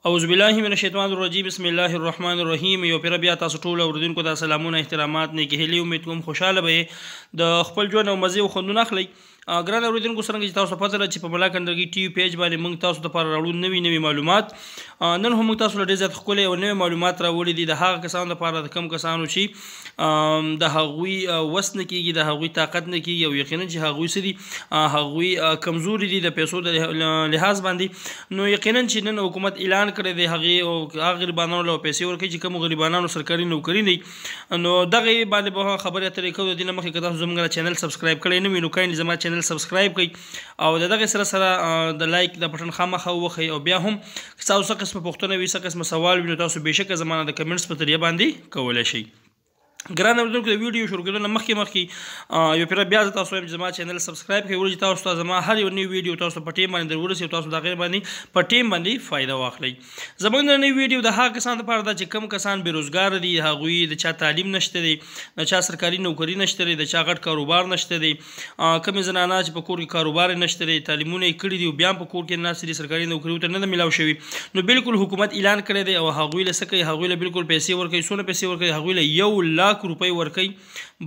اعوذ بالله من الشیطان الرجیم بسم الله الرحمن الرحیم یو پیر بیا تاسو ټول اوریدونکو ته سلامونه احترامات نیکی هیلې امید کوم خوشاله به د خپل ژوند او مزه او خوندونه اخلي ګران اوریدونکو څنګه چې تاسو پته لرئ چې په ملاکنډرګي ټي وي پیج باندې موږ تاسو لپاره راوړو نوي معلومات نن هم موږ تاسو له ډېر زیات ښکلي او نوي معلومات راوړي دي د هغه کسانو لپاره د کم کسانو چې د هغوی وس نه کېږي د هغوی طاقت نه کېږي او یقینا چې هغوی څه دي هغوی کمزوري دي د پیسو د لحاظ باندې نو یقینا چې نن حکومت اعلان کړی دی هغه غریبانو له پیسې ورکوي چې کوم غریبانو سرکاري نوکري نه نو دغه باندې به خبرې اترې کوو د دې نه مخکې که تاسو زموږ چینل سبسکرایب کړی نه وي نو کاینلی زما چینل سبسکرایب کړئ او د دغه سره د لایک د بټن خامخا ووهئ او بیا هم که تاسو څه قسمه پوښتنه وي څه قسمه سوال وي نو تاسو بېشکه زما د کمنټس په ذریعه باندې کولی شئ ګران اوریدونکو د ویډیو شروع کېدو نه مخکې یو پېره بیا زه تاسو وایم چې زما چینل سبسکرایب کړئ ولې چې تاسو ته زما هر یو نوی ویډیو تاسو په ټیم باندې در ورسي او تاسو د هغې باندې په ټیم باندې فایده واخلئ زموږ نننۍ ویډیو د هغه کسانو لپاره ده چې کوم کسان بېروزګاره دي هغوی د چا تعلیم نشته دی د چا سرکاري نوکري نشته دی د چا غټ کاروبار نشته دی کومې زنانه چې په کور کې کاروبار یې نشته دی تعلیمونه یې کړي دي او بیا هم په کور کې ناستې دي سرکاري نوکري ورته نه ده میلاو شوي نو بلکل حکومت اعلان کړی دی او هغوی له څه کوي هغوی له بلکل پیسې ورکوي څونه پیسې ورکوي هغوی له 1,00,000 روپۍ ورکوي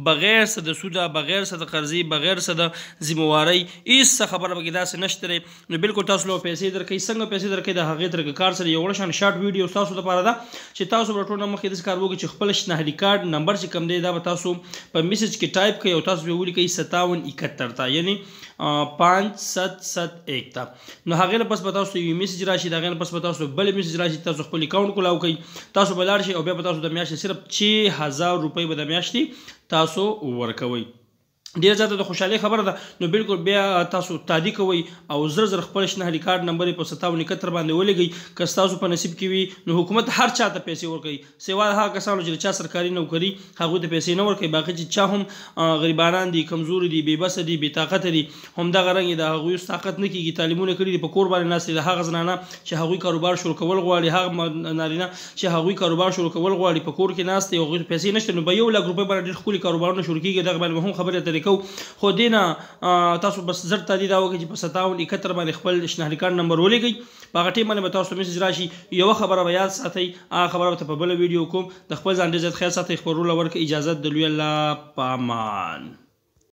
بغیر څه د سوده بغیر څه د قرضې بغیر څه د ذموارۍ هېڅ څه خبره پکې داسې نشته دی نو بلکل تاسو له پیسې درکوي څنګه پیسې درکوي د هغې تر کار سره یو شان شارټ ویډیو ستاسو لپاره ده چې تاسو به ټول نه مخکې داسې کار وکړئ چې خپل شناختی کارډ نمبر چې کوم دی دا به تاسو په میسج کې ټایپ کړئ او تاسو به ولیکئ 5771 ته یعنی 5771 ته نو هغې نه پس به تاسو یو میسج راشي د هغې نه پس به تاسو بل میسج راشي تاسو خپل اکاونټ کولاو کوئ تاسو به لاړ شئ او بیا به تاسو د میاشتې صرف 6000 روپۍ به د میاشتې تاسو ورکوئ ډېر زیاته د خوشحالۍ خبره ده نو بلکل بیا تاسو تادي کوئ او زر خپل شناختی کارډ نمبر یې په 5771 باندې ولګئ که ستاسو په نصیب کې وي نو حکومت هر چا ته پیسې ورکوي سوا د هغه کسانو چې د چا سرکاري نوکري هغوی ته پیسې نه ورکوي باقي چې چا هم غریبانان دي کمزوري دي بېبسه دي بېطاقته دي همدغه رنګ یې د هغوی طاقت نه کېږي تعلیمونه کړي دي په کور باندې ناست دي د هغه زنانه چې هغوی کاروبار شروع کول غواړي هغه نارینه چې هغوی کاروبار شروع کول غواړي په کور کې ناست دي هغوی ته پیسې نشته نو به 1,00,000 روپۍ باندې ډېر ښکلي کاروبارونه شروع کېږي دغه باندې به هم خبرې اترې کوو خو نه تاسو بس زر تادي دا وکړئ چې په 5771 باندې خپل شناختی کارډ نمبر ولګئ په هغه ټیم باندې به تاسو میسج راشي یوه خبره به یاد ساتئ هغه خبره به په بله ویډیو کوم د خپل ځان ډېر زیات خیال ساتئ خپل رول ورکړئ اجازت د لوی الله په امان